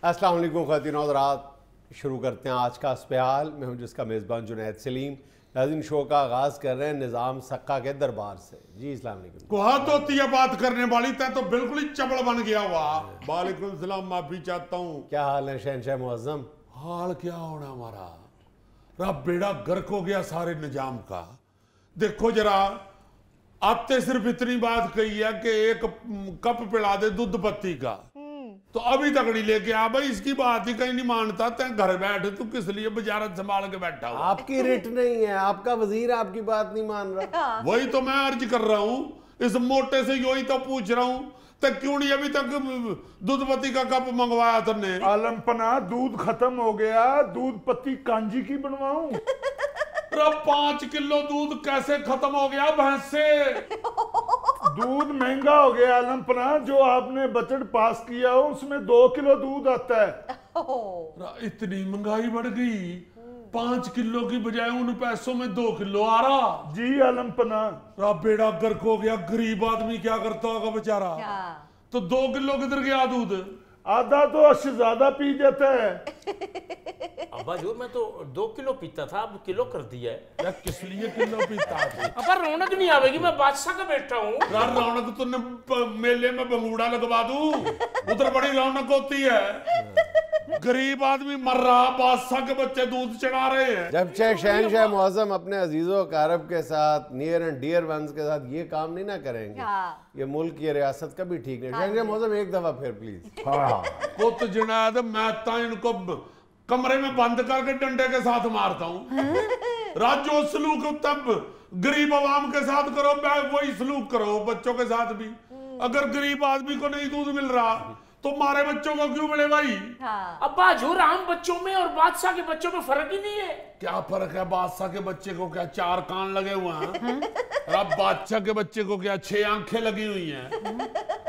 अस्सलाम वालेकुम ख़वातीन और हज़रात, शुरू करते हैं आज का स्पेशल। मैं हूं जिसका मेज़बान जुनैद सलीम। नाज़रीन, शो का आगाज़ कर रहे हैं निज़ाम सक्का के दरबार से। जी अस्सलाम वालेकुम। कोहत होती है बात करने वाली, तय तो बिल्कुल ही चबल बन गया हुआ। वालेकुम सलाम, माफी चाहता हूँ। क्या हाल है शहनशाह मुअज़्ज़म? हाल क्या होना हमारा, रब बेड़ा गर्क हो गया सारे निजाम का। देखो जरा, आते सिर्फ इतनी बात कही है कि एक कप पिला दे दूध पत्ती का, तो अभी तक नहीं लेके आ भाई। इसकी बात ही कहीं नहीं मानता। तय घर बैठे तू किस लिए बजारत संभाल के बैठा हुआ? आपकी रिट नहीं है, आपका वजीर आपकी बात नहीं मान रहा। वही तो मैं अर्ज कर रहा हूँ, इस मोटे से यही तो पूछ रहा हूँ, तो क्यों नहीं अभी तक दूध पत्ती का कप मंगवाया तुमने? आलम पना, दूध खत्म हो गया, दूध पत्ती कांजी की बनवाऊं? 5 किलो दूध कैसे खत्म हो गया भैंस से? दूध महंगा हो गया आलम पना। जो आपने बजट पास किया हो उसमें 2 किलो दूध आता है। इतनी महंगाई बढ़ गई, 5 किलो की बजाय उन पैसों में 2 किलो आ रहा। जी आलम पना। बेड़ा गर्क हो गया। गरीब आदमी क्या करता होगा बेचारा? तो 2 किलो किधर गया दूध? आधा तो शहजादा पी जाता है। अब्बा जो मैं तो 2 किलो पीता था, अब किलो कर दिया है। किस लिए किलो पीता है? अब्बा रौनक नहीं आवेगी, मैं बादशाह का बैठा हूँ। रौनक तुमने मेले में बंगूड़ा लगवा दूं, उधर बड़ी रौनक होती है। गरीब आदमी मर रहा, बादशाह के बच्चे दूध चढ़ा रहे हैं। जब से शहनशाह मुअज़्ज़म अपने अजीज़ों कारब के साथ, नियर एंड डियर वंस के साथ ये काम नहीं ना करेंगे, ये मुल्क ये रियासत का भी ठीक नहीं। शहनशाह मुअज़्ज़म एक दफा फिर प्लीज। कुत जुनैद, मैं तो इनको कमरे में बंद करके डंडे के साथ मारता हूँ। राजो सलूक तब गरीब आवाम के साथ करो, वही सलूक करो बच्चों के साथ भी। अगर गरीब आदमी को नहीं दूध मिल रहा तो मारे बच्चों को क्यों मिले भाई? अब्बा जो आम बच्चों में और बादशाह के बच्चों में फर्क ही नहीं है। क्या फर्क है? बादशाह के बच्चे को क्या 4 कान लगे हुए हैं? अब बादशाह के बच्चे को क्या 6 आंखें लगी हुई हैं?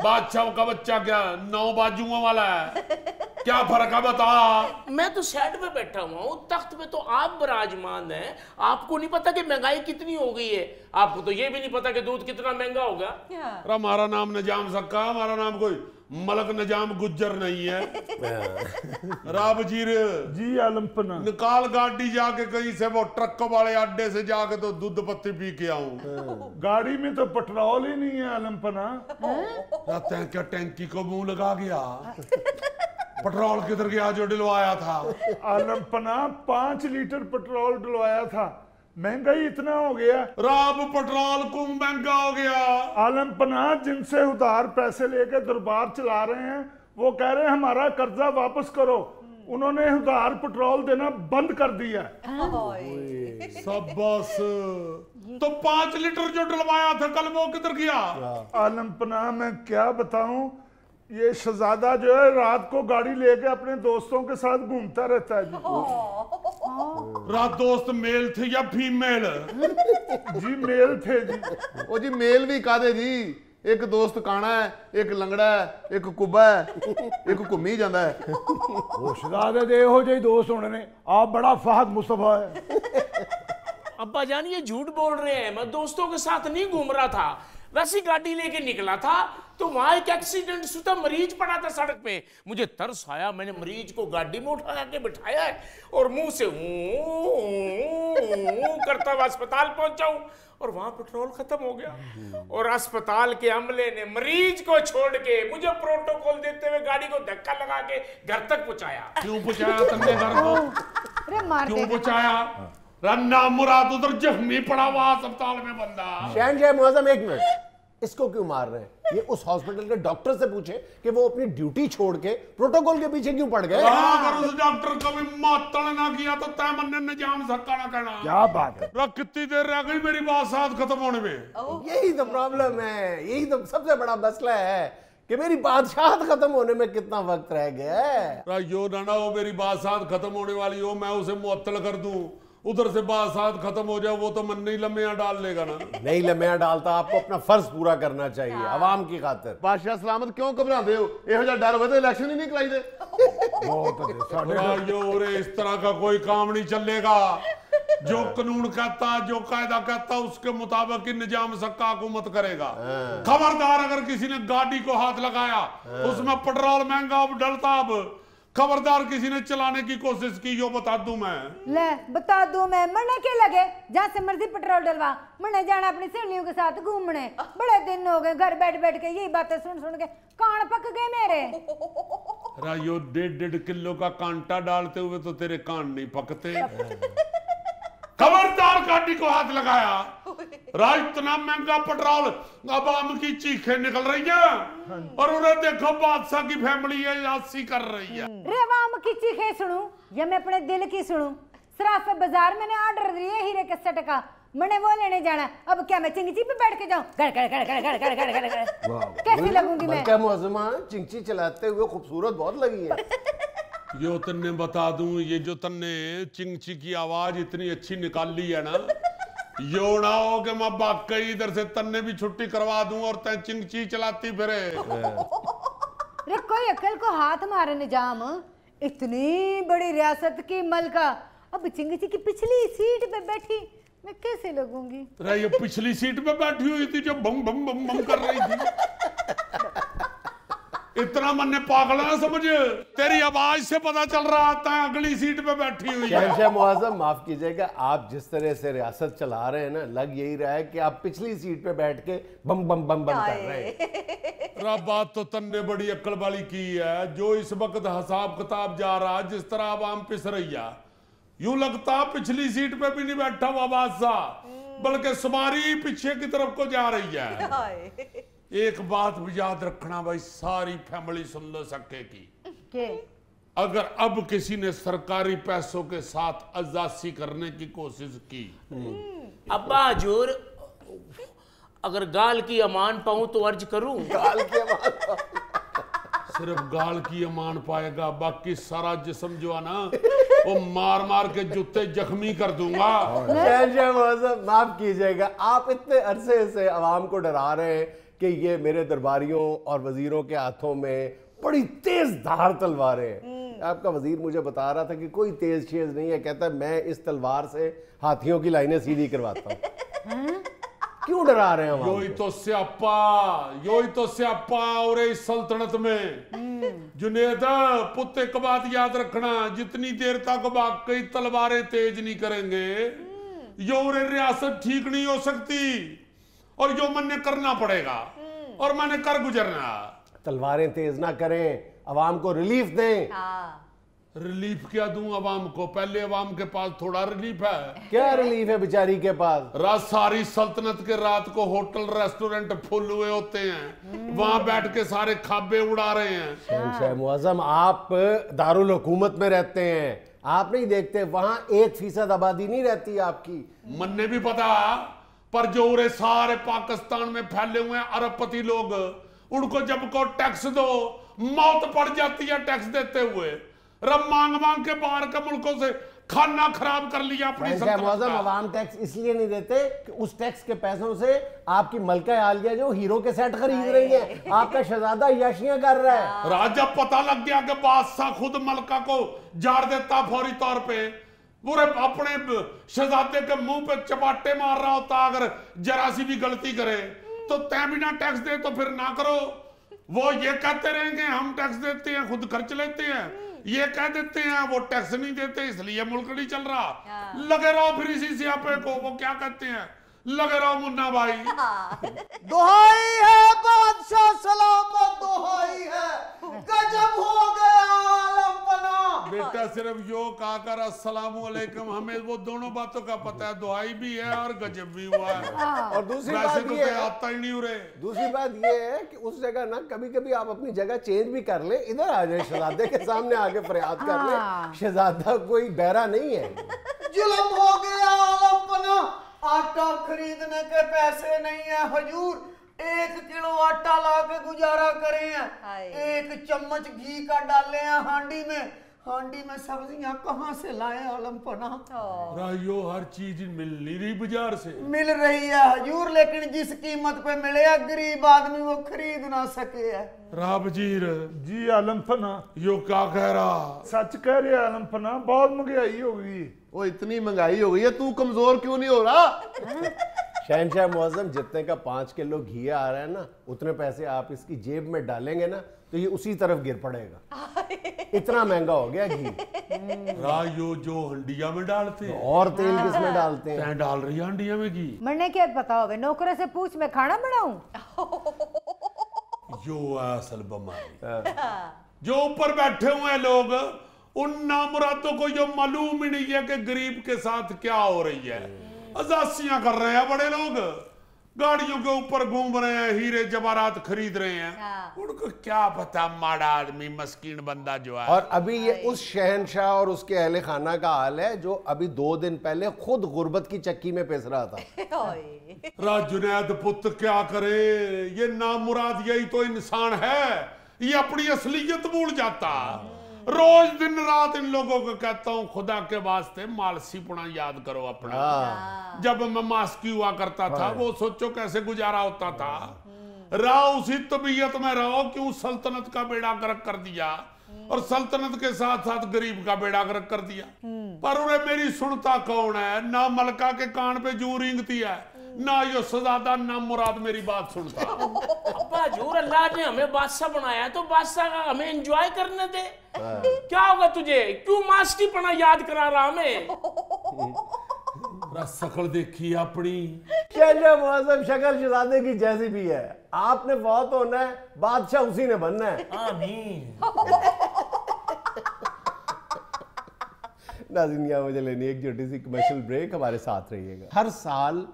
बादशाह का बच्चा क्या 9 बाजुओं वाला है? क्या फर्क है बता? मैं तो साइड में बैठा हुआ हूँ, तख्त में तो आप विराजमान हैं। आपको नहीं पता कि महंगाई कितनी हो गई है? आपको तो ये भी नहीं पता कि दूध कितना महंगा होगा। हमारा नाम निजाम सक्का, हमारा नाम कोई मलक निजाम गुज्जर नहीं है। राबजीर जी आलम पना। निकाल गाड़ी जाके कहीं से, वो ट्रक वाले अड्डे से जाके तो दूध पत्ती पी के आऊं। गाड़ी में तो पेट्रोल ही नहीं है आलम पना। क्या टैंकी को मुंह लगा गया? पेट्रोल किधर गया जो डलवाया था? आलम पना 5 लीटर पेट्रोल डलवाया था। महंगाई इतना हो गया। राब पेट्रोल को महंगा हो गया। आलम पना, जिनसे उधार पैसे लेके दरबार चला रहे हैं वो कह रहे हैं हमारा कर्जा वापस करो। उन्होंने उधार पेट्रोल देना बंद कर दिया। सबस, तो 5 लीटर जो डलवाया था कल वो किधर गया? आलम पना, मैं क्या बताऊं, ये शहजादा जो है रात को गाड़ी लेके अपने दोस्तों के साथ घूमता रहता है जी। रात दोस्त मेल थे या फीमेल? जी मेल थे जी। ओ जी मेल भी कादे जी, एक दोस्त काना है, एक लंगड़ा है, एक कुब्बा है, एक घूमी जाता है। वो शहजादे दे हो जे दोस्त होने ने, आप बड़ा फहद मुस्तफा है। अब्बा जान ये झूठ बोल रहे हैं, मैं दोस्तों के साथ नहीं घूम रहा था। वैसी गाड़ी लेके निकला था तो वहां एक एक्सीडेंट शुदा मरीज पड़ा था सड़क पे। मुझे तरस आया, मैंने मरीज को गाड़ी में उठा के बिठाया है और मुंह से करता हुआ अस्पताल पहुंचा हूं और वहां पेट्रोल खत्म हो गया और अस्पताल के अमले ने मरीज को छोड़ के मुझे प्रोटोकॉल देते हुए गाड़ी को धक्का लगा के घर तक पहुंचाया। क्यों पहुंचाया तुमने घर को? क्यों पहुंचाया? रन्ना मुराद उधर जख्मी पड़ा हुआ अस्पताल में बंदा। शहनशाह मुअज़्ज़म एक मिनट, इसको क्यों मार रहे हैं? ये उस हॉस्पिटल के डॉक्टर से पूछे कि वो अपनी ड्यूटी छोड़ के प्रोटोकॉल के पीछे क्यों पड़ गए। अगर उस डॉक्टर को भी मातल ना किया तो तय मन्ने निजाम सक्का ना कहना। क्या बात है? कितनी देर रह गई मेरी बात साथ खत्म होने में? यही तो प्रॉब्लम है, यही तो सबसे बड़ा मसला है कि मेरी बादशाहत खत्म होने में कितना वक्त रह गया है। यो ना वो मेरी बात साथ खत्म होने वाली हो, मैं उसे मुअत्तल कर दूं, उधर से बात साथ खत्म हो जाए, वो तो मन नहीं लम्बियां डाल लेगा ना। नहीं लम्बियां डालता, आपको अपना फर्ज पूरा करना चाहिए आवाम की खातिर। बादशाह सलामत क्यों घबराते हो? यहो जिहा डर होवे तो इलेक्शन ही नहीं कराई दे। इस तरह का कोई काम नहीं चलेगा। जो कानून कहता, जो कायदा कहता, उसके मुताबिक ही निजाम सक्का हुकूमत करेगा। खबरदार अगर किसी ने गाड़ी को हाथ लगाया, उसमें पेट्रोल महंगा अब डलता, अब खबरदार किसी ने चलाने की कोशिश की, यो बता दूं मैं। ले बता दूं मैं, मरने के लगे जहाँ से मर्जी पेट्रोल डलवा, मरने जाना अपनी सहेलियों के साथ घूमने। बड़े दिन हो गए घर बैठ बैठ के यही बातें सुन सुन के कान पक गए मेरे। यो 1.5 किलो का कांटा डालते हुए तो तेरे कान नहीं पकते। खबरदार गाड़ी को हाथ लगाया। राज इतना महंगा पेट्रोल, अब आम की चीखें निकल रही हैं और उन्हें देखो बादशाह की फैमिली है यासी कर रही है। रे वाम की चीखें सुनूं या मैं अपने दिल की सुनूं? सराफे बाजार मैंने ऑर्डर दिए हीरे के सेट का, मैंने वो लेने जाना। अब क्या मैं चिंगची पे बैठ के जाऊं? गड़ गड़ गड़ गड़ गड़ गड़ गड़ गड़ कैसी लगूंगी मैं? मलका मुअज़्ज़मा चिंगची चलाते हुए खूबसूरत बहुत लगी है। यो तन्ने बता दूं, ये जो तन्ने चिंगची की आवाज इतनी अच्छी निकाली है ना, यो ना हो कि मैं वाकई इधर से तन्ने भी छुट्टी करवा दूं और तै चिंगची चलाती फिरे। रे कोई अकल को हाथ मारे निजाम, इतनी बड़ी रियासत की मलका अब चिंगची की पिछली सीट पे बैठी मैं कैसे लगूंगी? रे ये पिछली सीट पे बैठी हुई थी जो बम बम बम बम कर रही थी। इतना मन ने पागल ना समझ, तेरी आवाज से पता चल रहा था अगली सीट पे बैठी हुई है। शहंशाह मुअज़्ज़म माफ कीजिएगा, आप जिस तरह से रियासत चला रहे हैं ना, लग यही रहा है कि आप पिछली सीट पे बैठ के बम बम बम बम कर रहे हैं। बात तो तन्ने बड़ी अक्ल वाली की है, जो इस वक्त हिसाब किताब जा रहा जिस तरह आवाम पिस रही है, यूं लगता पिछली सीट पे भी नहीं बैठा हुआ बादशाह, बल्कि सवारी पीछे की तरफ को जा रही है। एक बात भी याद रखना भाई, सारी फैमिली सुन लो सके की, अगर अब किसी ने सरकारी पैसों के साथ अजासी करने की कोशिश की, अब्बा हजूर अगर गाल की अमान पाऊं तो अर्ज करूं? गाल की अमान सिर्फ गाल की अमान पाएगा, बाकी सारा जिस्म जो है ना वो मार मार के जूते जख्मी कर दूंगा। शहंशाह मुअज़्ज़म माफ कीजिएगा, आप इतने अरसे से आवाम को डरा रहे हैं कि ये मेरे दरबारियों और वजीरों के हाथों में बड़ी तेज धार तलवारें हैं। आपका वजीर मुझे बता रहा था कि कोई तेज चीज नहीं है, कहता है मैं इस तलवार से हाथियों की लाइनें सीधी करवाता हूँ। क्यों डरा रहे हैं? यो ही तो स्यापा और इस सल्तनत में। जुनेद पुत्ते के बात याद रखना, जितनी देर तक वाकई तलवारें तेज नहीं करेंगे यो रियासत ठीक नहीं हो सकती, और जो मन ने करना पड़ेगा और मैंने कर गुजरना। तलवारें तेज ना करें, अवाम को रिलीफ दें। रिलीफ क्या दूं अवाम को? पहले अवाम के पास थोड़ा रिलीफ है। क्या रिलीफ है बेचारी के पास? रात सारी सल्तनत के रात को होटल रेस्टोरेंट फुल हुए होते हैं, वहां बैठ के सारे खाबे उड़ा रहे हैं। शहंशाह मुअज़्ज़म आप दारुल हुकूमत में रहते हैं, आप नहीं देखते वहां 1% आबादी नहीं रहती आपकी। मन ने भी पता, पर जो रे सारे पाकिस्तान में फैले हुए अरबपति लोग, उनको जब को टैक्स दो मौत पड़ जाती है टैक्स देते हुए। रब मांग मांग के बाहर के मुल्कों से खाना खराब कर लिया अपनी सल्तनत का। अवाम टैक्स इसलिए नहीं देते कि उस टैक्स के पैसों से आपकी मलका आलिया जो हीरो के सेट खरीद रही है, आपका शहजादा याशियां कर रहा है। राजा पता लग गया कि बादशाह खुद मलका को जाड़ देता फौरी तौर पे, पूरे अपने शहजादे के मुंह पे चपाटे मार रहा होता अगर जरा सी भी गलती करे, तो तय बिना टैक्स दे तो फिर ना करो। वो ये कहते रहेंगे हम टैक्स देते हैं खुद खर्च लेते हैं, ये कह देते हैं वो टैक्स नहीं देते इसलिए मुल्क नहीं चल रहा। लगे रहो फिर इसी सियापे को, वो क्या कहते हैं, लगे रहो मुन्ना भाई। दुहाई है बादशाह सलामत, दुहाई है, गजब हो गया आलम पना। बेटा सिर्फ यो कहकर अस्सलामु अलैकुम, हमें वो दोनों बातों का पता है, दुहाई भी है और गजब भी हुआ है। और दूसरी वैसे बात तो ये आता ही नहीं हो रहे। दूसरी बात ये है कि उस जगह ना कभी कभी आप अपनी जगह चेंज भी कर ले, इधर आ जाए शहजादे के सामने आके फरियाद कर ले, शहजादा कोई बहरा नहीं है। जुल्म हो गया आलम पना, आटा खरीदने के पैसे नहीं है हुजूर, 1 किलो आटा ला के गुजारा करे हैं, 1 चम्मच घी का डाले हैं हांडी में, हांडी में सब्जियां कहाँ से लाए आलम पना? राइयो हर चीज मिल नहीं रही बाजार से। मिल रही है हुजूर, लेकिन जिस कीमत पे मिले गरीब आदमी वो खरीद ना सके है। राबजीर जी आलम फना, यो क्या कह रहा? सच कह रहे आलम फना, बहुत महंगाई हो गई। वो इतनी महंगाई हो गई है, तू कमजोर क्यों नहीं हो रहा? शहंशाह मुअज़्ज़म जितने का 5 किलो घी आ रहा है ना, उतने पैसे आप इसकी जेब में डालेंगे ना तो ये उसी तरफ गिर पड़ेगा। इतना महंगा हो गया घी। रायो जो हंडिया में डालते हैं और तेल किसमें डालते हैं? तैं डाल रही है हंडिया में घी। मरने क्या पता होवे, नौकरों से पूछ मैं खाना बनाऊं। यो असल बीमारी जो ऊपर बैठे हुए हैं लोग, उन नामुरादों को यो मालूम ही नहीं है कि गरीब के साथ क्या हो रही है। अजासियां कर रहे हैं बड़े लोग, गाड़ियों के ऊपर घूम रहे हैं, हीरे जवाहरात खरीद रहे हैं। उनको क्या पता माड़ा आदमी मस्कीन बंदा जो है। और अभी ये उस शहनशाह और उसके अहले खाना का हाल है जो अभी 2 दिन पहले खुद गुर्बत की चक्की में पिस रहा था। जुनैद पुत्र क्या करे, ये नामुराद यही तो इंसान है, ये अपनी असलियत भूल जाता। रोज दिन रात इन लोगों को कहता हूँ खुदा के वास्ते मालसीपुणा याद करो अपना। जब मैं मास्की हुआ करता था वो सोचो कैसे गुजारा होता था। रहो उसी तबीयत में रहो, क्यों सल्तनत का बेड़ा गर्क कर दिया और सल्तनत के साथ साथ गरीब का बेड़ा गर्क कर दिया। पर उन्हें मेरी सुनता कौन है? ना मलका के कान पे जू रेंगती है, ना यो सजादा ना मुराद मेरी बात सुनता। अब्बा हजूर, अल्लाह ने हमें बादशाह बनाया तो बादशाह का हमें एंजॉय करने दे। क्या होगा तुझे, क्यों मास्की पना याद करा रहा हमें? शकल देखी अपनी, क्या मौसम शक्ल शहजादे की जैसी भी है, आपने बहुत होना है, बादशाह उसी ने बनना है। आमीन। नाज़रीन, यहाँ मुझे लेनी एक छोटी सी कमर्शियल ब्रेक, हमारे साथ रहिएगा। हर साल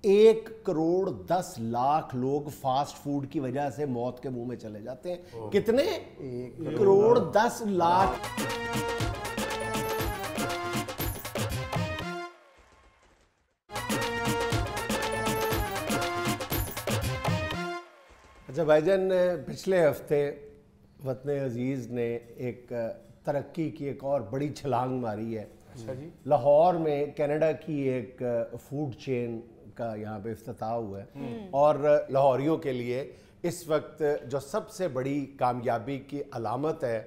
1 करोड़ 10 लाख लोग फास्ट फूड की वजह से मौत के मुंह में चले जाते हैं। कितने? 1 करोड़ 10 लाख। अच्छा भाईजान, पिछले हफ्ते वतन अजीज ने एक तरक्की की एक और बड़ी छलांग मारी है। अच्छा जी। लाहौर में कनाडा की एक फूड चेन का यहाँ पे इफ्तिताह हुआ है और लाहौरियों के लिए इस वक्त जो सबसे बड़ी कामयाबी की अलामत है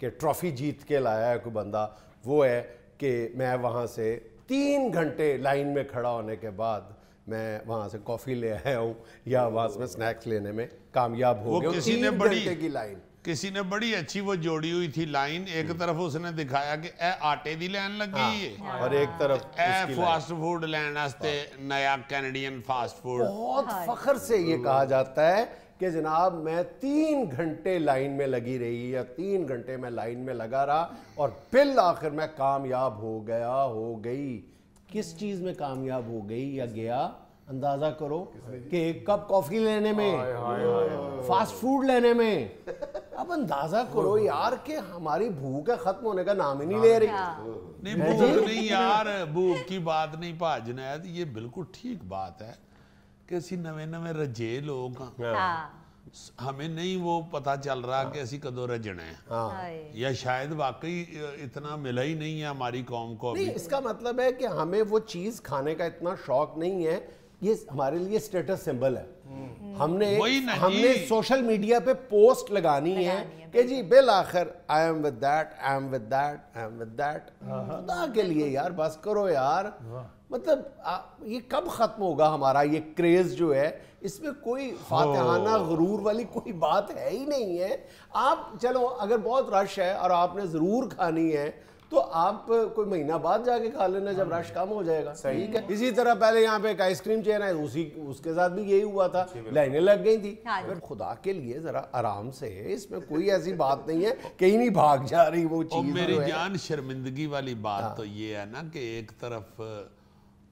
कि ट्रॉफी जीत के लाया है कोई बंदा, वो है कि मैं वहाँ से 3 घंटे लाइन में खड़ा होने के बाद मैं वहाँ से कॉफ़ी ले आया हूँ या वहाँ से मैं स्नैक्स लेने में कामयाब हो गया। किसी ने 3 बड़ी घंटे की लाइन, किसी ने बड़ी अच्छी वो जोड़ी हुई थी लाइन। एक तरफ उसने दिखाया कि ए आटे दी लाइन लगी है और एक तरफ ए फास्ट फूड लाइन वास्ते नया कैनेडियन फास्ट फूड। बहुत फख्र से ये कहा जाता है कि जनाब मैं 3 घंटे लाइन में लगी रही या 3 घंटे मैं लाइन में लगा रहा और बिल आखिर मैं कामयाब हो गया, हो गई। किस चीज में कामयाब हो गई या गया? अंदाजा करो कि 1 कप कॉफी लेने में, फास्ट फूड लेने में। अब अंदाजा करो यार कि हमारी भूख है खत्म होने का नाम ही नहीं ले रही। नहीं भूख नहीं यार, भूख की बात नहीं भाजनैद, ये बिल्कुल ठीक बात है कि असी नवे नवे रजे लोग हमें नहीं वो पता चल रहा कि असी कदों रजने हैं या शायद वाकई इतना मिला ही नहीं है हमारी कौम को अभी। नहीं, इसका मतलब है कि हमें वो चीज खाने का इतना शौक नहीं है, ये हमारे लिए स्टेटस सिंबल है। हमने सोशल मीडिया पे पोस्ट लगानी है कि जी बिल आखिर I am with that, I am with that, I am with that. खुदा के लिए यार बस करो यार। मतलब ये कब खत्म होगा हमारा ये क्रेज जो है? इसमें कोई फातिहाना गुरूर वाली कोई बात है ही नहीं है। आप चलो अगर बहुत रश है और आपने ज़रूर खानी है तो आप कोई महीना बाद जाके खा लेना जब रश कम हो जाएगा। सही है। इसी तरह पहले यहाँ पे एक आइसक्रीम चेन है, उसके साथ भी यही हुआ था, लाइनें लग गई थी। फिर खुदा के लिए जरा आराम से, इसमें कोई ऐसी बात नहीं है कहीं नहीं भाग जा रही वो चीज। मेरी जान शर्मिंदगी वाली बात तो ये है ना कि एक तरफ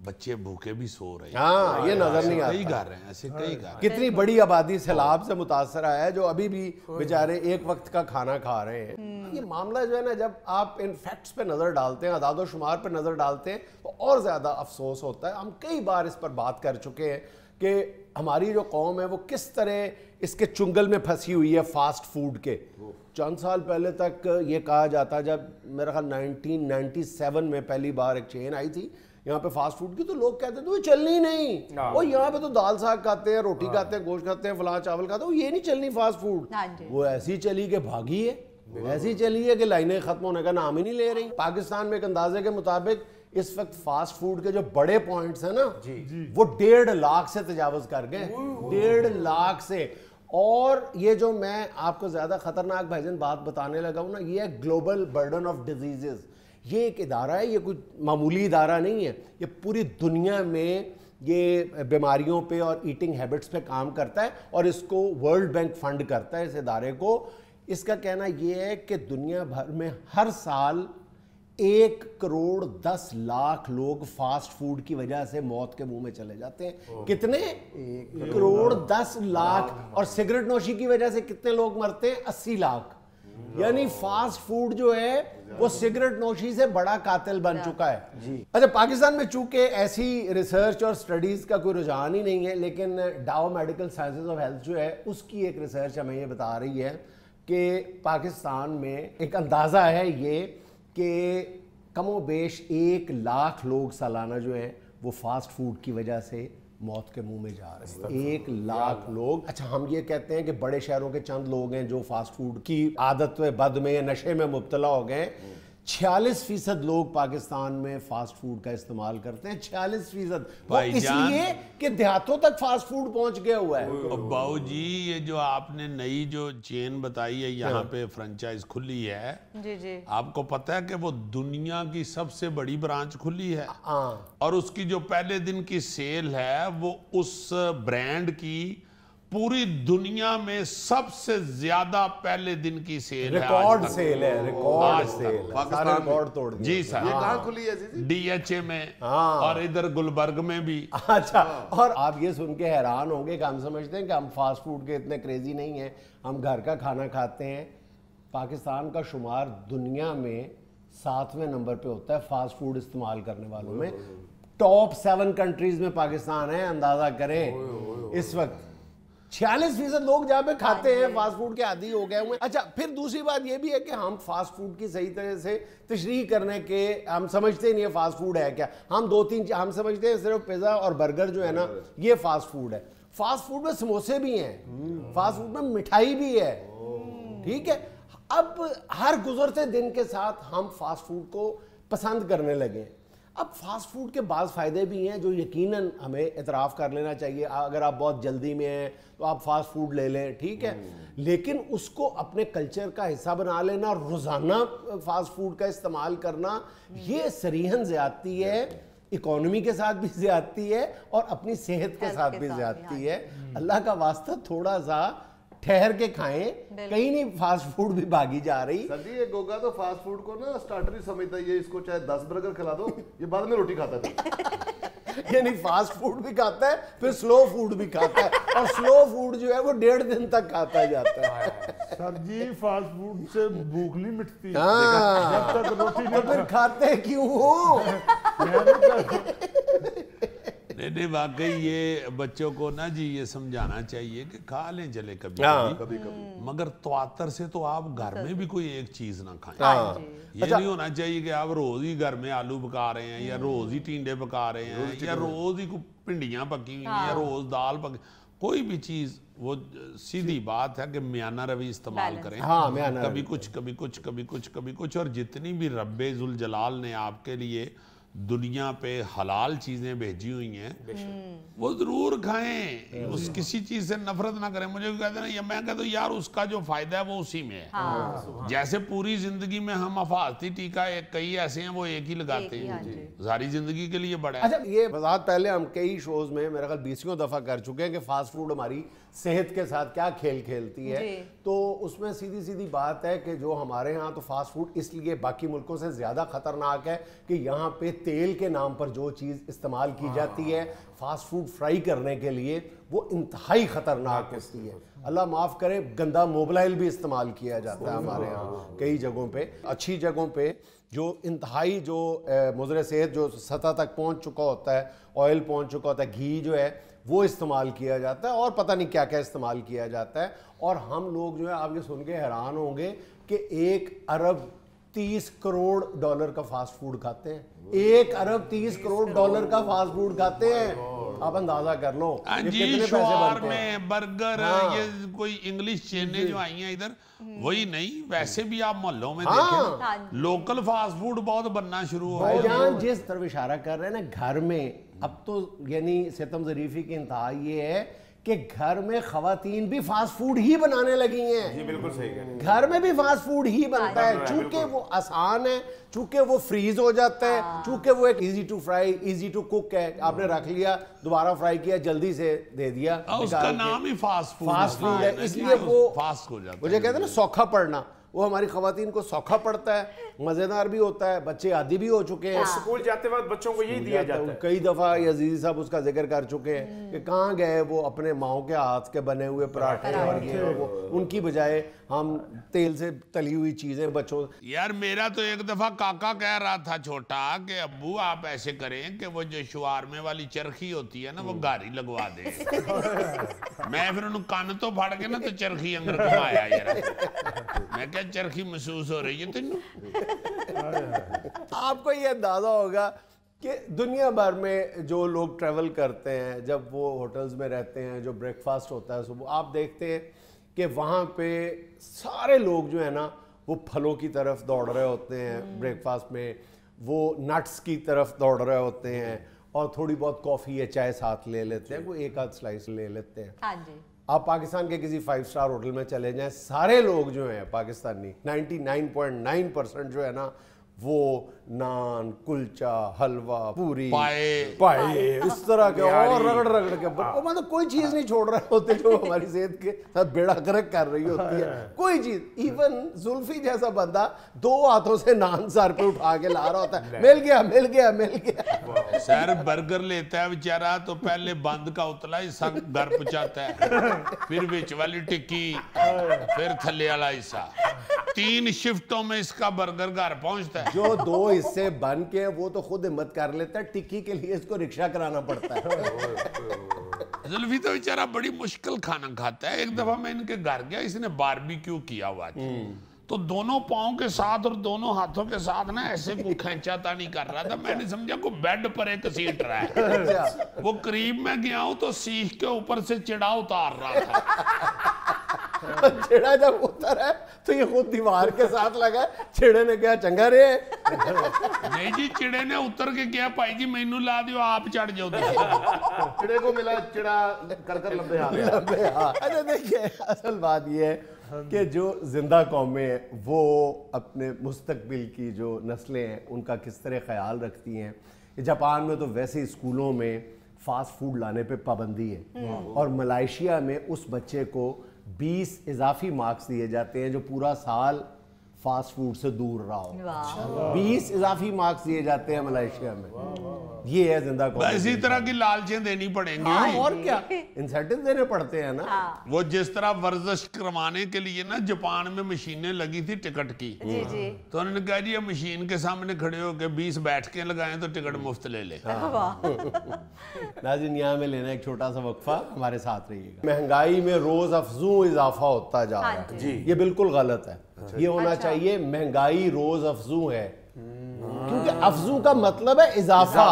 बच्चे भूखे भी सो रहे हैं, ये नजर नहीं आता। कई घर हैं ऐसे, कई घर। कितनी बड़ी आबादी सैलाब से मुतासरा है जो अभी भी बेचारे एक वक्त का खाना खा रहे हैं। ये मामला जो है ना, जब आप इन फैक्ट्स पे नजर डालते हैं, अदादो शुमार पे नजर डालते हैं तो और ज्यादा अफसोस होता है। हम कई बार इस पर बात कर चुके हैं कि हमारी जो कौम है वो किस तरह इसके चुंगल में फंसी हुई है फास्ट फूड के। चंद साल पहले तक ये कहा जाता, जब मेरा ख्याल 1997 में पहली बार एक चेन आई थी यहाँ पे फास्ट फूड की, तो लोग कहते थे वो चलनी नहीं, वो यहाँ पे तो दाल साग खाते हैं, रोटी खाते हैं, गोश्त खाते हैं, फलां चावल खाते हैं, वो ये नहीं चलनी फास्ट फूड। वो ऐसी चली कि भागी है, ऐसी चली है कि लाइनें खत्म होने का नाम ही नहीं ले रही। पाकिस्तान में एक अंदाजे के मुताबिक इस वक्त फास्ट फूड के जो बड़े पॉइंट्स हैं ना, वो 1.5 लाख से तजावज कर गए, 1.5 लाख से। और ये जो मैं आपको ज़्यादा ख़तरनाक भाईजान बात बताने लगा हूँ ना, ये है ग्लोबल बर्डन ऑफ डिजीजेस। ये एक इदारा है, ये कोई मामूली इदारा नहीं है, ये पूरी दुनिया में ये बीमारियों पे और ईटिंग हैबिट्स पे काम करता है और इसको वर्ल्ड बैंक फंड करता है, इस इदारे को। इसका कहना ये है कि दुनिया भर में हर साल 1 करोड़ 10 लाख लोग फास्ट फूड की वजह से मौत के मुंह में चले जाते हैं। कितने? 1 करोड़ 10 लाख। और सिगरेट नोशी की वजह से कितने लोग मरते हैं? 80 लाख। यानी फास्ट फूड जो है वो सिगरेट नोशी से बड़ा कातिल बन चुका है जी। अच्छा, पाकिस्तान में चूंकि ऐसी रिसर्च और स्टडीज का कोई रुझान ही नहीं है, लेकिन Dow medical sciences of health जो है उसकी एक रिसर्च हमें ये बता रही है कि पाकिस्तान में एक अंदाज़ा है ये कि कमोबेश 1 लाख लोग सालाना जो हैं वो फास्ट फूड की वजह से मौत के मुंह में जा रहे हैं। 1 लाख लोग। अच्छा, हम ये कहते हैं कि बड़े शहरों के चंद लोग हैं जो फास्ट फूड की आदत में, बद में या नशे में मुब्तला हो गए। 46% लोग पाकिस्तान में फास्ट फूड का इस्तेमाल करते हैं। 46%। वो इसलिए कि देहातों तक फास्ट फूड पहुंच गया हुआ है। बाबू जी, ये जो आपने नई जो चेन बताई है, यहाँ पे फ्रेंचाइज खुली है जी जी, आपको पता है कि वो दुनिया की सबसे बड़ी ब्रांच खुली है और उसकी जो पहले दिन की सेल है वो उस ब्रांड की पूरी दुनिया में सबसे ज्यादा पहले दिन की सेल है। रिकॉर्ड सेल है, रिकॉर्ड सेल। पाकिस्तान रिकॉर्ड तोड़ दिया। जी सर। ये कहाँ खुली है जी? DHA में और इधर गुलबर्ग में भी। अच्छा, और आप ये सुन के हैरान होंगे कि हम समझते हैं कि हम फास्ट फूड के इतने क्रेजी नहीं हैं, हम घर का खाना खाते हैं। पाकिस्तान का शुमार दुनिया में 7वें नंबर पे होता है फास्ट फूड इस्तेमाल करने वालों में। टॉप 7 कंट्रीज में पाकिस्तान है, अंदाजा करें। इस वक्त 46% लोग जहाँ पे खाते हैं फास्ट फूड के आदी हो गए हुए। अच्छा, फिर दूसरी बात ये भी है कि हम फास्ट फूड की सही तरह से तशरीह करने के हम समझते नहीं है फास्ट फूड है क्या। हम 2-3 हम समझते हैं सिर्फ पिज़्ज़ा और बर्गर जो है ना ये फास्ट फूड है। फास्ट फूड में समोसे भी हैं, फास्ट फूड में मिठाई भी है, ठीक है। अब हर गुजरते दिन के साथ हम फास्ट फूड को पसंद करने लगे। अब फास्ट फूड के बाद फ़ायदे भी हैं जो यकीनन हमें इतराफ़ कर लेना चाहिए। अगर आप बहुत जल्दी में हैं तो आप फास्ट फूड ले लें, ठीक है, लेकिन उसको अपने कल्चर का हिस्सा बना लेना, रोज़ाना फास्ट फूड का इस्तेमाल करना, ये सरीहन ज़्यादती है। इकोनॉमी के साथ भी ज़्यादती है और अपनी सेहत के साथ भी ज़्यादती है। अल्लाह का वास्ता थोड़ा सा ठहर के खाएं, कहीं नहीं फास्ट फूड भी भागी जा रही। सर जी, ये गोगा तो फास्ट फूड को ना स्टार्टर ही समझता है। ये इसको चाहे 10 बर्गर खिला दो, ये बाद में रोटी खाता है। यानी फास्ट फूड भी खाता है, फिर स्लो फूड भी खाता है, और स्लो फूड जो है वो 1.5 दिन तक खाता जाता है। सर जी, फास्ट फूड से भूख नहीं मिटती हाँ। जब तक रोटी तो फिर खाते क्यों हो? नहीं, वाकई ये बच्चों को ना जी ये समझाना चाहिए कि खा लें चले कभी कभी मगर त्वातर से तो आप घर में भी कोई एक चीज ना खाएं। ये अच्छा। नहीं होना चाहिए कि आप रोज ही घर में आलू पका रहे हैं या रोज ही टींडे पका रहे हैं या रोज ही भिंडियां पकी हुई हैं या रोज दाल पकी। कोई भी चीज, वो सीधी बात है कि म्याना रवि इस्तेमाल करें। हाँ, म्याना कभी कुछ कभी कुछ कभी कुछ कभी कुछ। और जितनी भी रब्बे जुल जलाल ने आपके लिए दुनिया पे हलाल चीजें भेजी हुई हैं वो जरूर खाएं। उस किसी चीज से नफरत ना करें। मुझे कहते हैं, मैं कहता हूँ यार उसका जो फायदा है वो उसी में है। जैसे पूरी जिंदगी में हम हिफाजती टीका कई ऐसे हैं वो एक ही लगाते हैं, सारी जिंदगी के लिए बड़ा है। अच्छा, ये वजाहत पहले हम कई शोज में मेरा ख्याल 20वीं दफा कर चुके हैं कि फास्ट फूड हमारी सेहत के साथ क्या खेल खेलती है। तो उसमें सीधी सीधी बात है कि जो हमारे यहाँ तो फास्ट फूड इसलिए बाकी मुल्कों से ज़्यादा ख़तरनाक है कि यहाँ पे तेल के नाम पर जो चीज़ इस्तेमाल की जाती है फास्ट फूड फ्राई करने के लिए, वो इंतहाई ख़तरनाक होती है। अल्लाह माफ़ करे, गंदा मोबाइल भी इस्तेमाल किया जाता है हमारे यहाँ कई जगहों पे। अच्छी जगहों पे जो इंतहाई जो मुज़र सेहत जो सतह तक पहुँच चुका होता है, ऑयल पहुँच चुका होता है, घी जो है वो इस्तेमाल किया जाता है और पता नहीं क्या क्या इस्तेमाल किया जाता है। और हम लोग जो है, आप ये सुन के हैरान होंगे कि 1 अरब 30 करोड़ डॉलर का फास्ट फूड खाते हैं। 1 अरब 30 करोड़ डॉलर का फास्ट फूड खाते हैं। आप अंदाजा कर लो ये कितने पैसे बनते हैं। बर्गर, ये कोई इंग्लिश चेनें जो आई हैं इधर, वही नहीं, वैसे भी आप मोहल्लों में देखें लोकल फास्ट फूड बहुत बनना शुरू हो गया। भाईजान जिस तरफ इशारा कर रहे हैं ना, घर में अब तो यानी सितम ज़रीफ़ी की इंतहा ये है कि घर में खवातीन भी फास्ट फूड ही बनाने लगी हैं। जी बिल्कुल सही कह रहे हैं। घर में भी फास्ट फूड ही बनता है, चूंकि वो आसान है, चूंकि वो फ्रीज हो जाता है, चूंकि वो एक easy to fry easy to cook है, आपने रख लिया, दोबारा फ्राई किया, जल्दी से दे दिया, उसका नाम ही फास्ट फूड है, इसलिए वो फास्ट हो जाता है। मुझे कहते हैं ना सौखा पड़ना, वो हमारी खवातीन को सौखा पड़ता है, मजेदार भी होता है, बच्चे आदी भी हो चुके हैं। स्कूल जाते वक्त बच्चों को यही दिया जाता है। कई दफा अजीजी साहब उसका जिक्र कर चुके हैं कि कहाँ गए वो अपने माओ के हाथ के बने हुए पराठे और ये वो, उनकी बजाय हम तेल से तली हुई चीजें बच्चों। यार मेरा तो एक दफा काका कह रहा था छोटा कि अब्बू आप ऐसे करें कि वो जो शुआरमे वाली चरखी होती है ना वो गारी लगवा दे। मैं फिर उन्हें कान तो फाड़ के ना तो चरखी अंदर घुमाया यार, मैं क्या चरखी महसूस हो रही है तेनू। आपको ये अंदाजा होगा कि दुनिया भर में जो लोग ट्रैवल करते हैं, जब वो होटल्स में रहते हैं, जो ब्रेकफास्ट होता है सुबह, आप देखते हैं कि वहाँ पे सारे लोग जो है ना वो फलों की तरफ दौड़ रहे होते हैं, ब्रेकफास्ट में वो नट्स की तरफ दौड़ रहे होते हैं और थोड़ी बहुत कॉफ़ी या चाय साथ ले लेते हैं, वो एक आध स्लाइस ले लेते हैं। हाँ जी। आप पाकिस्तान के किसी 5 स्टार होटल में चले जाएं, सारे लोग जो हैं पाकिस्तानी 99.9% जो है ना वो नान, कुलचा, हलवा, पूरी, पाए इस तरह के और रगड़ रगड़ के, मतलब कोई चीज नहीं छोड़ रहे होते जो हमारी सेहत के साथ बेड़ा गर्क कर रही होती है, कोई चीज। इवन जुल्फी जैसा बंदा 2 हाथों से नान सर पे उठा के ला रहा होता है, मिल गया मिल गया मिल गया। सर बर्गर लेता है बेचारा तो पहले बंद का उतला हिस्सा घर पहुंचाता है, फिर बीच वाली टिक्की, फिर थल्ले वाला हिस्सा, 3 शिफ्टों में इसका बर्गर घर पहुंचता है। जो 2 हिस्से बन के वो तो खुद हिम्मत कर लेता है, टिक्की के लिए इसको रिक्शा कराना पड़ता है। जुल्फी तो बेचारा बड़ी मुश्किल खाना खाता है। एक दफा मैं इनके घर गया, इसने बारबेक्यू किया हुआ था, तो दोनों पाँव के साथ और दोनों हाथों के साथ ना ऐसे को खींचाता नहीं कर रहा था, मैंने समझा को बेड पर एक सीट रहा है। वो करीब में गया हूं तो सीख के ऊपर से चिड़ा उतार रहा था। चिड़ा जब उतर है तो ये खुद दीवार के साथ लगा, चिड़े ने क्या चंगा रे नहीं जी, चिड़े ने उतर के क्या भाई जी मैनू ला दियो आप चढ़ जाओ। चिड़े को मिला चिड़ा कर कर लंबे हाथ। अच्छा देखिए, असल बात ये है कि जो जिंदा कौमें हैं वो अपने मुस्तकबिल की जो नस्लें हैं उनका किस तरह ख्याल रखती हैं। जापान में तो वैसे स्कूलों में फास्ट फूड लाने पे पाबंदी है और मलेशिया में उस बच्चे को 20 इजाफी मार्क्स दिए जाते हैं जो पूरा साल फास्ट फूड से दूर रहा हो। 20 इजाफी मार्क्स दिए जाते हैं मलेशिया में। ये है जिंदा कौम। इसी तरह की लालचें देनी पड़ेंगी। और क्या इंसेंटिव देने पड़ते हैं ना। वो जिस तरह वर्जिश करवाने के लिए ना जापान में मशीनें लगी थी टिकट की, तो उन्होंने कहा जी मशीन के सामने खड़े होकर 20 बैठकें लगाएं तो टिकट मुफ्त ले ले। नाज़रीन, यहाँ में लेना एक छोटा सा वक्फा, हमारे साथ रहिएगा। महंगाई में रोज अफजू इजाफा होता जा रहा है जी, ये बिल्कुल गलत है। ये होना चाहिए महंगाई रोज अफजू है, क्योंकि अफजू का मतलब है इजाफा।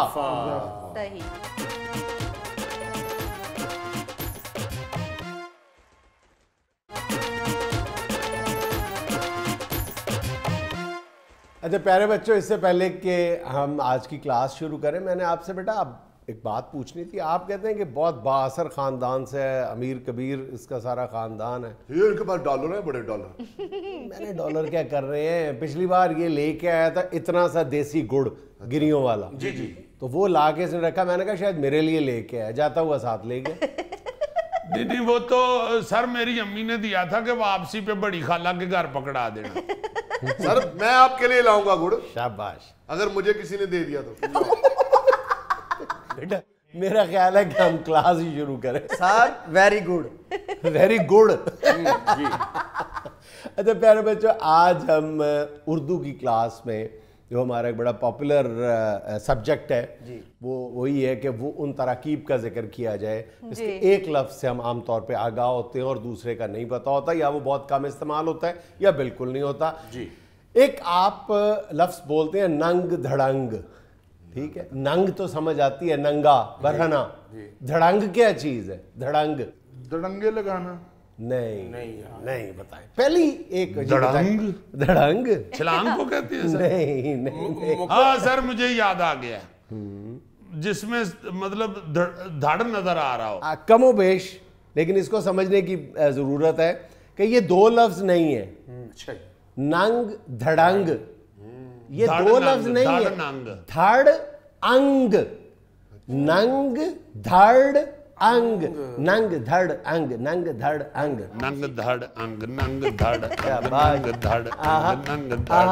सही। अच्छा प्यारे बच्चों, इससे पहले कि हम आज की क्लास शुरू करें, मैंने आपसे बेटा एक बात पूछनी थी। आप कहते हैं कि बहुत बाअसर खानदान से है, अमीर कबीर इसका सारा खानदान है। ये इनके पास डॉलर है, बड़े डॉलर। मैंने डॉलर क्या कर रहे हैं, पिछली बार ये लेके आया था इतना सा देसी गुड़ गिरियों वाला। जी जी। तो वो लाके इसने रखा, मैंने कहा शायद मेरे लिए लेके आया, जाता हुआ साथ ले गया। नहीं, वो तो सर मेरी अम्मी ने दिया था कि वापसी पे बड़ी खाला के घर पकड़ा देना। सर मैं आपके लिए लाऊंगा गुड़, शाबाश। अगर मुझे किसी ने दे दिया तो। बेटा मेरा ख्याल है कि हम क्लास ही शुरू करें। Sir very good. Very good. अच्छा प्यारे बच्चों, आज हम उर्दू की क्लास में जो हमारा एक बड़ा पॉपुलर सब्जेक्ट है वो वही है कि वो उन तराकीब का जिक्र किया जाए जिसके एक लफ्ज़ से हम आमतौर पे आगाह होते हैं और दूसरे का नहीं पता होता, या वो बहुत कम इस्तेमाल होता है या बिल्कुल नहीं होता जी। एक आप लफ्ज़ बोलते हैं नंग धड़ंग, ठीक है, नंग तो समझ आती है, नंगा बरहना। धड़ंग क्या चीज़ है? धड़ंग धड़ंगे लगाना। नहीं बताएं। पहली एक धड़ंग, धड़ंग छलांग को कहते हैं सर? नहीं। हाँ सर मुझे याद आ गया, जिसमें मतलब धड़ नजर आ रहा हो। कमोबेश लेकिन इसको समझने की जरूरत है कि ये दो लफ्ज नहीं है। अच्छा नंग धड़ंग ये दो लफ्ज नहीं है। धड़ अंग, नंग धड़ अंग, नंग धड़ अंग, नंग धड़ अंग, नंग धड़ अंग, नंग धड़ नंग धड़ नंग धड़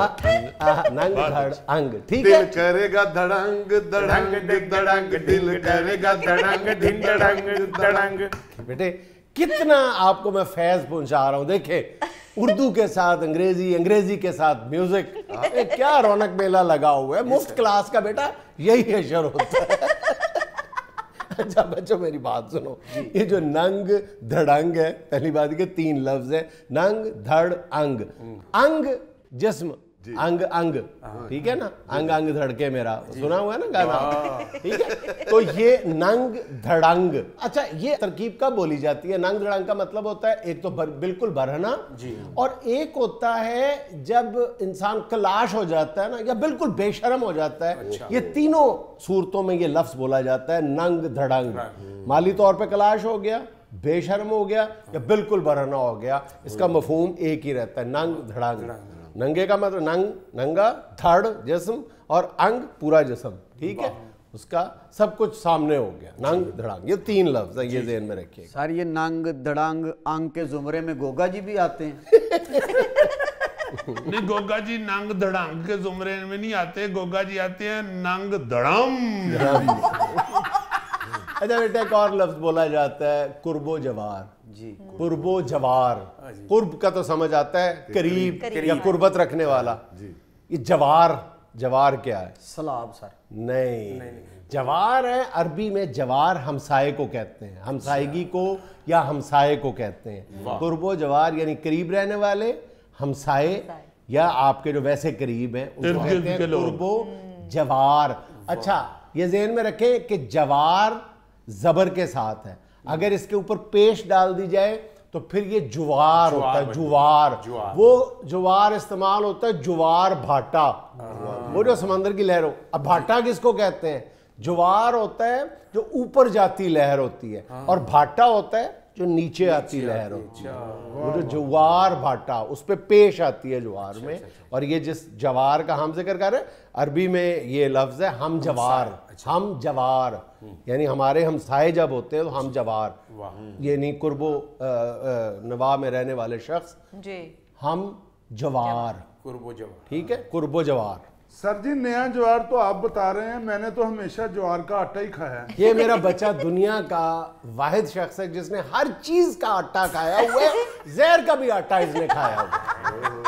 नंग धड़ अंग। ठीक दिल है, करेगा धड़ंग धड़ंग धड़ंग, दिल करेगा धड़ंग धड़ंग धड़ंग। बेटे कितना आपको मैं फैज पहुंचा रहा हूं। देखे उर्दू के साथ अंग्रेजी, अंग्रेजी के साथ म्यूजिक, क्या रौनक मेला लगा हुआ है। मुफ्त क्लास का बेटा यही अशर होता है। अच्छा बच्चों मेरी बात सुनो, ये जो नंग धड़ंग है, पहली बात के 3 लफ्ज है, नंग धड़ अंग। अंग जिस्म, अंग अंग, ठीक है ना, अंग अंग धड़के मेरा, सुना हुआ है ना गाना, ठीक है। तो ये नंग धड़ंग। अच्छा ये तरकीब कब बोली जाती है? नंग धड़ंग का मतलब होता है एक तो बिल्कुल बरहना, और एक होता है जब इंसान कलाश हो जाता है ना, या बिल्कुल बेशरम हो जाता है। ये तीनों सूरतों में ये लफ्ज बोला जाता है नंग धड़ंग। माली तौर पे कलाश हो गया, बेशरम हो गया, या बिल्कुल बरहना हो गया। इसका मफहूम एक ही रहता है, नंग धड़ंग। नंगे का मतलब नंग, नंगा, धड़ जिस्म, और अंग पूरा जिस्म, ठीक है। उसका सब कुछ सामने हो गया, नंग धड़ांग। ये 3 लफ्ज है, ये ज़हन में रखिए। सर ये नंग धड़ांग अंग के जुमरे में गोगा जी भी आते हैं? नहीं, गोगा जी नंग धड़ांग के जुमरे में नहीं आते, गोगा जी आते हैं नंग धड़म। अच्छा बेटा एक और लफ्ज बोला जाता है कुर्बो जवार। जी, कुर्बो जवार। कुर्ब का तो समझ आता है करीब या कुर्बत रखने वाला। ये जवार, जवार क्या है? सलाब सर? नहीं, जवार है अरबी में, जवार हमसाए को कहते हैं, हमसाएगी को या हमसाए को कहते हैं। कुर्बो जवार यानी करीब रहने वाले, हमसाए या आपके जो वैसे करीब हैं उसको कहते हैं कुर्बो जवार। अच्छा ये ज़हन में रखें कि जवार जबर के साथ है, अगर इसके ऊपर पेश डाल दी जाए तो फिर ये जुवार होता है। जुवार, वो जुवार इस्तेमाल होता है जुवार भाटा, वो जो समंदर की लहर हो। अब भाटा किसको कहते हैं? जुवार होता है जो ऊपर जाती लहर होती है, और भाटा होता है जो नीचे आती लहर होती है। वो जो जुवार भाटा उस पे पेश आती है जुवार में। और ये जिस जवार का हम जिक्र कर रहे हैं, अरबी में ये लफ्ज है हम जवार। हम जवार यानी हमारे हमसाए जब होते हैं तो हम जवार, यानी कुर्बो नवा में रहने वाले शख्स जी, हम जवार, कुर्बो जवार, ठीक है, कुर्बो जवार। सर जी नया ज्वार तो आप बता रहे हैं, मैंने तो हमेशा ज्वार का आटा ही खाया है। ये मेरा बच्चा दुनिया का वाहिद शख्स है जिसने हर चीज का आटा खाया हुआ है, जहर का भी आटा इसने खाया हुआ है।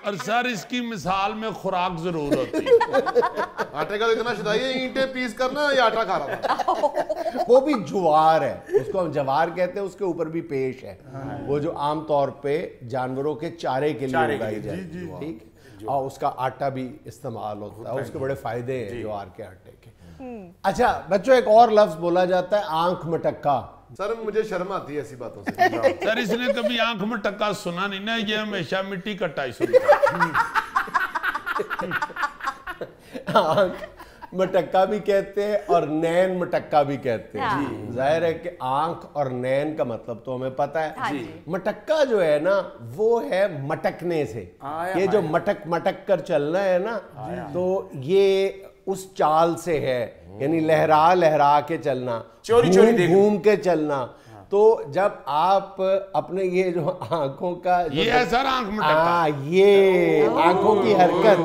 और सर इसकी मिसाल में खुराक जरूर होती है। आटे का तो इतना शदाई ईंटें पीस करना, ये आटा खा रहा था। वो भी जुवार है, उसको हम जवार कहते हैं, उसके ऊपर भी पेश है। वो जो आम तौर पे जानवरों के चारे के लिए उगाई जाती है, ठीक है, और उसका आटा भी इस्तेमाल होता है, उसके बड़े फायदे हैं ज्वार के आटे के। अच्छा बच्चों एक और लफ्ज बोला जाता है आंख मटक्का। सर मुझे शर्म आती है ऐसी बातों से। सर इसने कभी आंख में टक्का सुना नहीं ना, ये हमेशा मिट्टी कट्टा ही सुनता। आंख मटक्का भी कहते हैं और नैन मटक्का भी कहते हैं। जाहिर है कि आंख और नैन का मतलब तो हमें पता है। मटक्का जो है ना वो है मटकने से, ये जो मटक मटक कर चलना है ना, तो ये उस चाल से है, यानी लहरा लहरा के चलना, चोरी चोरी घूम के चलना। तो जब आप अपने ये जो आंखों का ये है सर आंख में टक्का, ये आंखों की हरकत,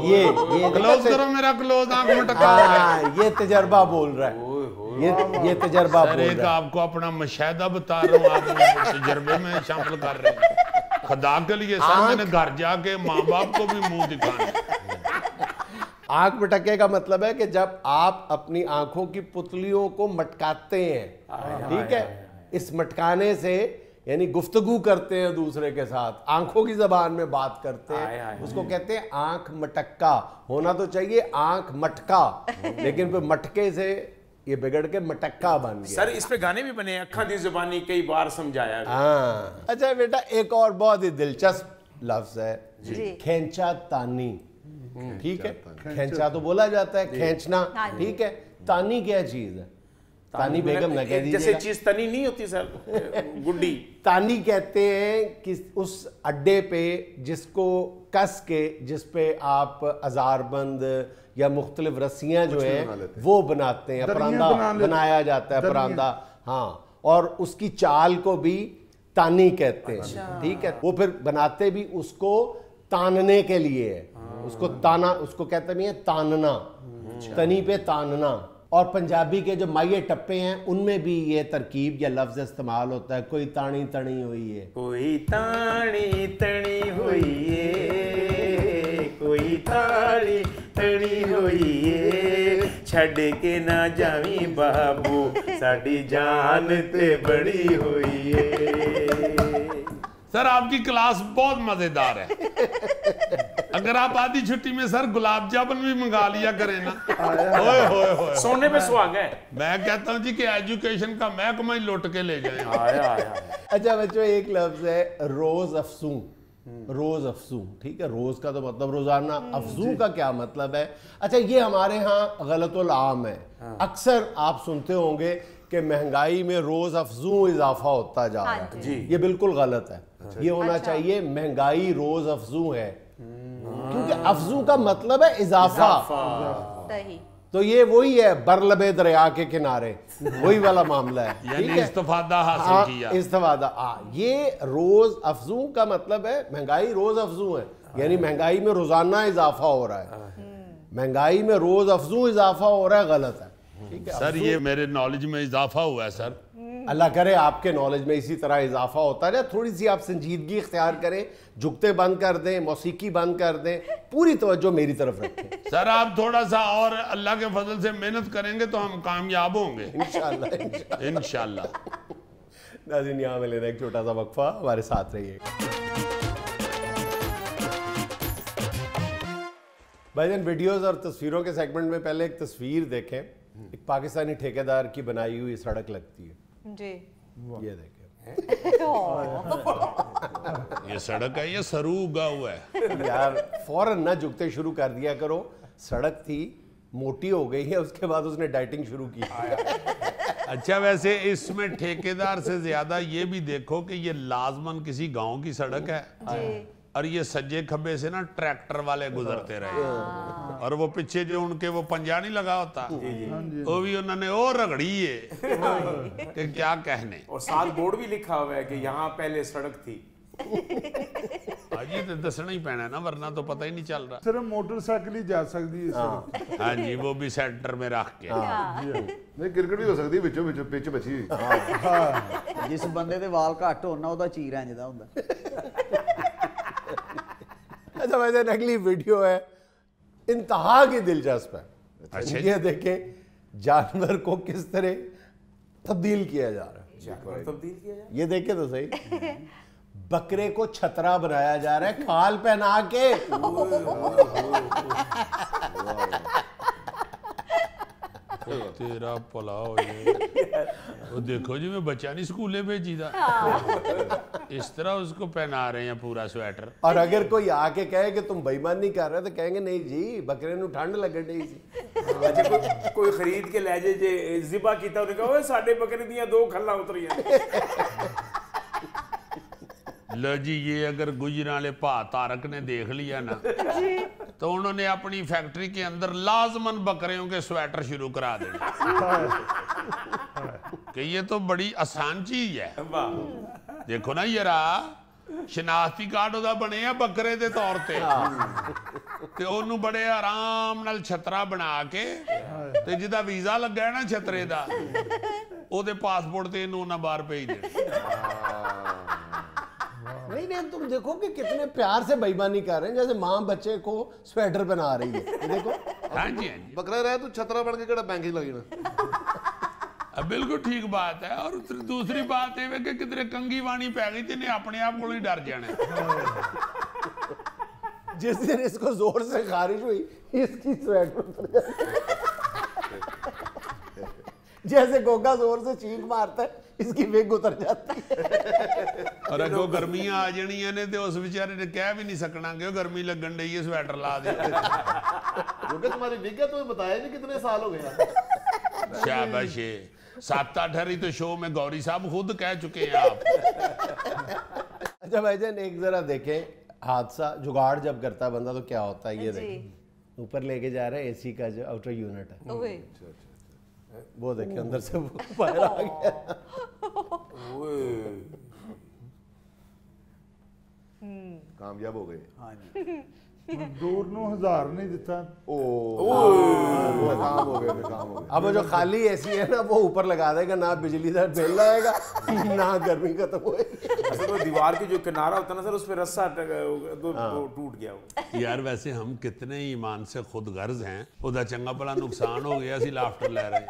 ये क्लोज करो मेरा क्लोज आंख में टक्का, ये तजर्बा बोल रहा है, ये तजर्बा बोल एक रहा है। आपको अपना मुशाहिदा बता रहा हूँ, आप तजर्बे में शामिल कर रहे हैं। खुदा के लिए सर मैंने घर जाके माँ बाप को भी मुंह दिखाना। आंख मटके का मतलब है कि जब आप अपनी आंखों की पुतलियों को मटकाते हैं, ठीक है, इस मटकाने से यानी गुफ्तगू करते हैं दूसरे के साथ, आंखों की जबान में बात करते हैं, उसको कहते हैं आंख मटक्का। होना तो चाहिए आंख मटका, लेकिन फिर मटके से ये बिगड़ के मटक्का बन गया। सर इस पे गाने भी बने, अखा दी जुबानी कई बार समझाया। हाँ अच्छा बेटा एक और बहुत ही दिलचस्प लफ्ज है खेंचा तानी, ठीक है, खेंचा तो बोला जाता है खींचना, ठीक है, तानी क्या चीज है? तानी बेगम ना कह जैसे दीजिएगा। चीज तनी नहीं होती सर, गुड्डी। तानी कहते हैं कि उस अड्डे पे जिसको कस के, जिस पे आप अजारबंद या मुख्तलिफ रस्सियां जो है वो बनाते हैं, परांदा बनाया जाता है, परांदा, हाँ, और उसकी चाल को भी तानी कहते हैं। ठीक है, वो फिर बनाते भी उसको तानने के लिए है, उसको ताना, उसको कहते भी है तानना, तनी पे तानना। और पंजाबी के जो माये टप्पे हैं उनमें भी ये तरकीब या लफ्ज इस्तेमाल होता है, कोई तानी तनी हुई है, कोई तानी तनी हुई है, कोई तानी तनी हुई है, छड़ के ना जावी बाबू साडी जान ते बड़ी हुई है। सर आपकी क्लास बहुत मजेदार है। अगर आप आधी छुट्टी में सर गुलाब जामुन भी मंगा लिया करें ना, ओए होए होए, सोने पे सुहागा है। मैं कहता हूँ जी कि एजुकेशन का महकमा ही लुट के ले जाए। अच्छा बच्चों, एक लफ्ज है रोज अफसू, रोज अफसू, ठीक है, रोज का तो मतलब रोजाना, अफजू का क्या मतलब है? अच्छा, ये हमारे यहाँ गलतुल आम है। अक्सर आप सुनते होंगे कि महंगाई में रोज अफजू इजाफा होता जा रहा है। जी, ये बिल्कुल गलत है। ये होना चाहिए महंगाई रोज अफजू है, क्योंकि अफजू का मतलब है इजाफा। तो ये वही है, बरलबे दरिया के किनारे, वही वाला मामला है। यानी इस्तिफादा हासिल किया। इस्तिफादा, ये रोज अफजू का मतलब है महंगाई रोज अफजू है, यानी महंगाई में रोजाना इजाफा हो रहा है। महंगाई में रोज अफजू इजाफा हो रहा है, गलत है। ठीक है सर, ये मेरे नॉलेज में इजाफा हुआ है सर। अल्लाह करे आपके नॉलेज में इसी तरह इजाफा होता रहे। थोड़ी सी आप संजीदगी इख्तियार करें, झुकते बंद कर दें, मौसीकी बंद कर दें, पूरी तवज्जो मेरी तरफ रखें। सर आप थोड़ा सा और अल्लाह के फजल से मेहनत करेंगे तो हम कामयाब होंगे इंशाअल्लाह। इंशाअल्लाह। नाज़रीन, यहाँ में लेना एक छोटा सा वक्फा, हमारे साथ रहिए। भाईजान, वीडियोस और तस्वीरों के सेगमेंट में पहले एक तस्वीर देखें। एक पाकिस्तानी ठेकेदार की बनाई हुई सड़क लगती है जी, ये देखें। ये सड़क है, ये सरू उगा हुआ है यार, फौरन ना झुकते शुरू कर दिया करो। सड़क थी, मोटी हो गई है, उसके बाद उसने डाइटिंग शुरू की। अच्छा, वैसे इसमें ठेकेदार से ज्यादा ये भी देखो कि ये लाजमन किसी गांव की सड़क है जी, और ये सज्जे खब्बे से ना ट्रैक्टर वाले गुजरते रहे, और वो पीछे जो उनके वो पंजा नहीं लगा होता, वो भी उन्होंने ओ रगड़ी है कि क्या कहने। और साथ बोर्ड भी लिखा हुआ है कि यहाँ पहले सड़क थी। अजी तो दसना ही पैना ना, वरना तो पता ही नहीं चल रहा। सिर्फ मोटरसाइकिल ही जा सकती है सड़क। हाँ जी, वो भी सेंटर में रख के। नहीं, क्रिकेट भी हो सकती है ਵਿੱਚੋਂ ਵਿੱਚ ਪਿੱਚ ਬਚੀ ਹੋਈ। ਜਿਸ ਬੰਦੇ ਦੇ ਵਾਲ ਘੱਟ ਹੋਣ ਨਾ ਉਹਦਾ ਚੀਰ ਇੰਜਦਾ ਹੁੰਦਾ। अच्छा वैसे अगली वीडियो है, इंतहा की दिलचस्प है। अच्छा, ये देखें जानवर को किस तरह तब्दील किया जा रहा है। जानवर तब्दील किया जाए, ये देखें तो सही, बकरे को छतरा बनाया जा रहा है खाल पहना के। तेरा भला हो जाए। वो देखो जी, मैं बच्चा नहीं स्कूले भेजी था, इस तरह उसको पहना रहे हैं पूरा स्वेटर। और अगर कोई आके कहे कि तुम बेईमानी कर रहे हो तो कहेंगे नहीं जी, बकरे ਨੂੰ ठंड लगन दी सी। अच्छा, कोई खरीद के ले जे जिबा कीता, उन्हें कहा साडे बकरे दियां 2 खल्ला उतरियां। लो जी, ये अगर गुजरां वाले भा तारक ने देख लिया ना, तो उन्होंने अपनी फैक्ट्री के अंदर लाजमन बकरियों के स्वेटर शुरू करा देने कि ये तो बड़ी आसान चीज है। देखो ना यरा, शनाख्ती कार्ड ਉਹਦਾ ਬਣਿਆ ਬੱਕਰੇ ਦੇ ਤੌਰ ਤੇ ਉਹਨੂੰ ਬੜੇ ਆਰਾਮ ਨਾਲ ਛਤਰਾ ਬਣਾ ਕੇ, ਤੇ ਜਿਹਦਾ ਵੀਜ਼ਾ ਲੱਗਾ ਨਾ ਛਤਰੇ ਦਾ, ਉਹਦੇ ਪਾਸਪੋਰਟ ਤੇ ਇਹਨੂੰ ਉਹਨਾਂ ਬਾਹਰ ਭੇਜ ਦੇਣਾ। नहीं नहीं, तुम देखो कि कितने प्यार से बेईमानी कर रहे हैं, जैसे माँ बच्चे को स्वेटर पहना रही है। ये देखो, हाँ जी, हाँ जी, ਬੱਕਰਾ ਰਹਿ ਤੂੰ ਛਤਰਾ ਬਣ ਕੇ ਕਿਹੜਾ ਬੈਂਕ 'ਚ ਲੱਗ ਜਾਣਾ। बिल्कुल ठीक बात है। और दूसरी बात ये कि किधरे कंगी वाणी पै गई तो अपने आप को ही डर जाने। जिस दिन इसको जोर से खारिश हुई, इसकी स्वेटर उतर जाती। जैसे गोगा जोर से चीख मारता है, इसकी विग उतर जाती है। और अगो गर्मियां आ जानियां ने तो उस बेचारे ने कह भी नहीं सकना कि गर्मी लगन डई है, स्वेटर ला दे। क्योंकि तुम्हारी विग है, तुम्हें बताया नहीं कितने साल हो गए। शाबाश, 7-8 तो शो में गौरी साहब खुद कह चुके हैं आप। अच्छा भाईजान एक जरा देखें हादसा जुगाड़ जब करता है बंदा तो क्या होता है, ये देखें ऊपर लेके जा रहे हैं एसी का जो आउटर यूनिट है, वो देखिए अंदर से वो बाहर आ गया। कामयाब हो गए। हाँ जी दूर ਨੂੰ 1000 नहीं दिता। नाकाम हो गए, नाकाम हो गए। अब वो जो खाली एसी है ना वो ऊपर लगा देगा, ना बिजली का बिल आएगा ना गर्मी खत्म होएगी। असल में दीवार की जो किनारा होता है ना सर, उस पे रस्सा टूट गया वो। यार वैसे हम कितने ईमान से खुद गर्ज हैं, उधर चंगा भला नुकसान हो गया, लाफ्टर ले रहे हैं।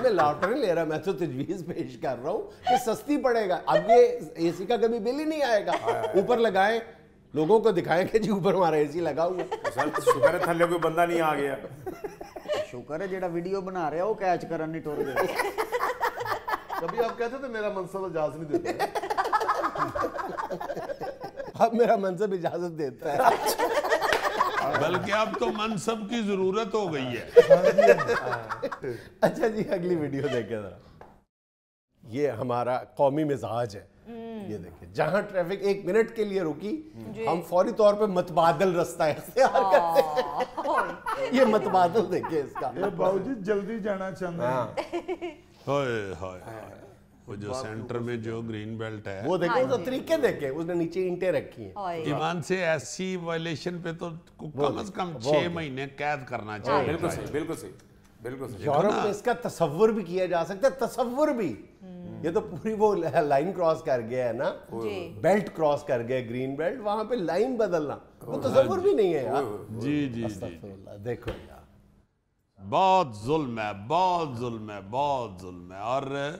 मैं लाफ्टर नहीं ले रहा, मैं तो तजवीज पेश कर रहा हूँ कि सस्ती पड़ेगा। अब ये एसी का कभी बिल ही नहीं आएगा, ऊपर लगाएं लोगों को दिखाएं कि जी ऊपर हमारा एसी लगा हुआ है। सर शुक्र है थल्ले कोई बंदा नहीं आ गया। शुक्र है जेड़ा वीडियो बना रहा वो कैच करन नहीं टुर गया। कभी आप कहते थे मेरा मनसब इजाजत नहीं देता। अब मेरा मनसब इजाजत देता है। बल्कि अब तो मनसब की जरूरत हो गई है। अच्छा जी अगली वीडियो देखें जरा। ये हमारा कौमी मिजाज है, ये देखिए जहां ट्रैफिक 1 मिनट के लिए रुकी हम फौरी तौर पे मतबादल रास्ता इख्तियार करते हैं। ये मतबादल देखिए इसका। ये बाबूजी जल्दी जाना चाहते हैं। हाय हाय वो जो सेंटर में जो ग्रीन बेल्ट है वो देखो उसका तरीके देखे, उसने नीचे ईंटें रखी हैं। ईमान से ऐसी वायलेशन पे तो कम से कम 6 महीने कैद करना चाहिए। बिल्कुल सही, बिल्कुल सही, बिल्कुल सही। यूरोप में इसका तसव्वुर भी किया जा सकता है, तसव्वुर भी। ये तो पूरी वो लाइन क्रॉस कर गया है ना, बेल्ट क्रॉस कर गया, ग्रीन बेल्ट, वहां पे लाइन बदलना वो तसव्वुर भी नहीं है यार। जी जी अस्तगफिरुल्लाह, देखो यार बहुत जुल्म है, बहुत जुल्म है, बहुत जुल्म है। और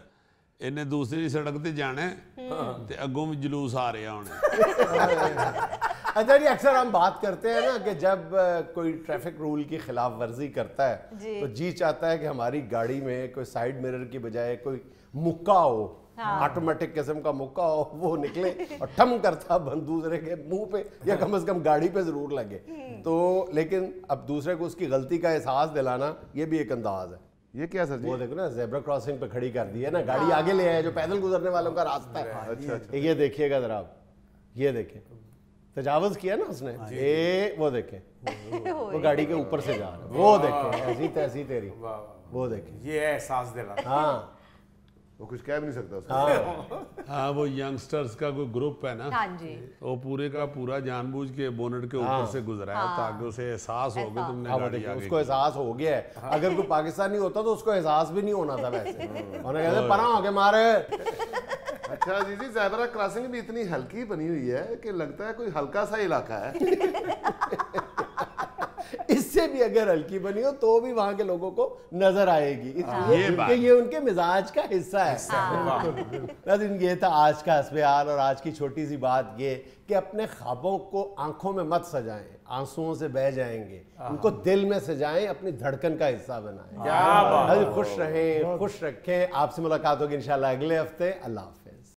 इन्हें दूसरी सड़क ते जाने ते अगों भी जुलूस आ रहे होने। अच्छा जी अक्सर हम बात करते हैं ना कि जब कोई ट्रैफिक रूल की खिलाफ वर्जी करता है तो जी चाहता है कि हमारी गाड़ी में कोई साइड मिरर की बजाय कोई मुक्का हो, ऑटोमेटिक किस्म का मुक्का हो, वो निकले और ठम करता बंद दूसरे के मुंह पे या कम से कम गाड़ी पे जरूर लगे। तो लेकिन अब दूसरे को उसकी गलती का एहसास दिलाना ये भी एक अंदाज है। ये क्या सर जी? वो देखो ना जेब्रा क्रॉसिंग पे खड़ी कर दी है ना, गाड़ी आगे ले आए जो पैदल गुजरने वालों का रास्ता है। अच्छा। ये देखिएगा जरा आप, ये देखें तजावुज किया ना उसने, ये वो देखें वो गाड़ी के ऊपर से जा रहा है, वो देखें ऐसी तैसी तेरी, वो देखें ये एहसास दिला। हाँ वो कुछ कह भी नहीं सकता उसको। हाँ वो यंगस्टर्स का कोई ग्रुप है ना, हाँ जी वो पूरे का पूरा जानबूझ के बोनट के ऊपर से गुजरा है ताकि उसे एहसास हो कि तुमने गाड़ी आगे उसको एहसास हो गया है। अगर कोई पाकिस्तानी होता तो उसको एहसास भी नहीं होना था वैसे। उन्हें कहते परा हो के मारे। अच्छा जी जी ज़ेब्रा क्रॉसिंग भी इतनी हल्की बनी हुई है कि लगता है कोई हल्का सा इलाका है। इससे भी अगर हल्की बनी हो तो भी वहां के लोगों को नजर आएगी, इसलिए कि ये उनके मिजाज का हिस्सा है। लेकिन ये था आज का हस्बयाल और आज की छोटी सी बात ये कि अपने ख्वाबों को आंखों में मत सजाएं, आंसुओं से बह जाएंगे, उनको दिल में सजाएं, अपनी धड़कन का हिस्सा बनाएं। खुश रहें, खुश रखें। आपसे मुलाकात होगी इंशाल्लाह अगले हफ्ते। अल्लाह।